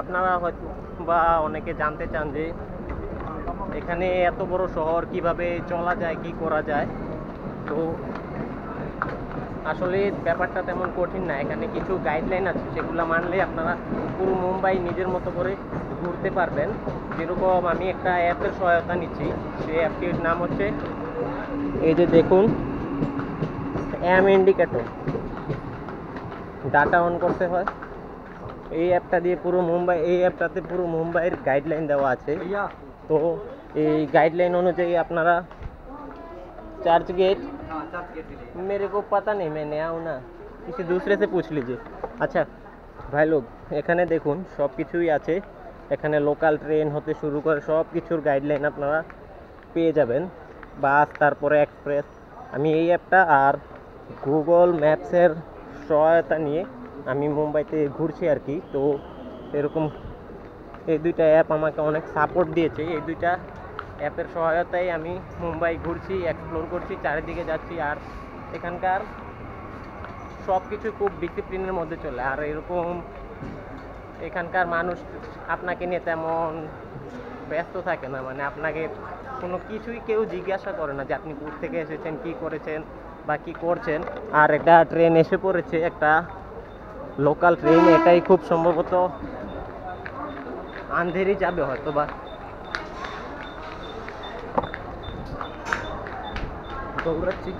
আপনারা হয়তো বা অনেকে জানতে চান যে এখানে এত বড় শহর কিভাবে চলা যায়, কি করা যায়। তো আসলে ব্যাপারটা তেমন কঠিন না। এখানে কিছু গাইডলাইন আছে, সেগুলো মানলে আপনারা পুরো মুম্বাই নিজের মতো করে ঘুরতে পারবেন। যেরকম আমি একটা অ্যাপের সহায়তা নিচ্ছি, সেই অ্যাপটির নাম হচ্ছে, এই যে দেখুন, এম ইন্ডিকেটর। ডাটা অন করতে হয়। এই অ্যাপটাতে পুরো মুম্বাইয়ের গাইডলাইন দেওয়া আছে। তো এই गाइडलाइन অনুযায়ী আপনারা चर्च गेट, मेरे को पता नहीं, मैं नया हूँ ना, किसी दूसरे से पूछ लीजिए। अच्छा ভাই লোক, এখানে দেখুন সব কিছুই আছে। এখানে লোকাল ট্রেন হতে শুরু করে সব কিছুর গাইডলাইন আপনারা পেয়ে যাবেন, বাস, তারপরে এক্সপ্রেস। আমি এই অ্যাপটা আর গুগল ম্যাপসের সহায়তা নিয়ে আমি মুম্বাইতে ঘুরছি আর কি। তো এরকম এই দুইটা অ্যাপ আমাকে অনেক সাপোর্ট দিয়েছে। এই দুইটা অ্যাপের সহায়তায় আমি মুম্বাই ঘুরছি, এক্সপ্লোর করছি, চারিদিকে যাচ্ছি। আর এখানকার সব কিছু খুব ডিসিপ্লিনের মধ্যে চলে। আর এরকম এখানকার মানুষ আপনাকে নিয়ে তেমন ব্যস্ত থাকে না, মানে আপনাকে কোনো কিছুই কেউ জিজ্ঞাসা করে না যে আপনি কোথা থেকে এসেছেন, কি করেছেন বা কি করছেন। আর একটা ট্রেন এসে পড়েছে, একটা লোকাল ট্রেন। এটাই খুব সম্ভবত আন্ধেরি যাবে হয়তো বা। দৌড়াচ্ছি।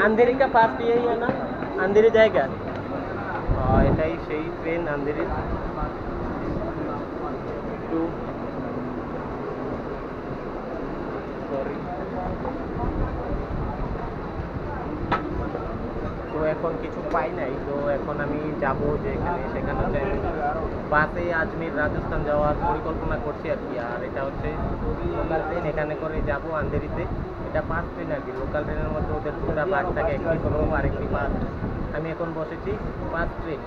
अंधेरी का पास भी यही है ना, अंधेरी जाएगा। हाँ, এটাই সেই ট্রেন अंधेरी টু, সরি। তো এখন কিছু পাই নাই, তো এখন আমি যাব যে এখানে সেখানে হচ্ছে বাসে আজমির রাজস্থান যাওয়ার পরিকল্পনা করছি আর কি। আর এটা হচ্ছে লোকাল ট্রেন, এখানে করে যাব আন্ধেরিতে। এটা পাস ট্রেন আর কি। লোকাল ট্রেনের মধ্যে ওদের দুটা ভাগ থাকে, একটি স্লো আর একটি ফাস্ট। আমি এখন বসেছি ফাস্ট ট্রেন।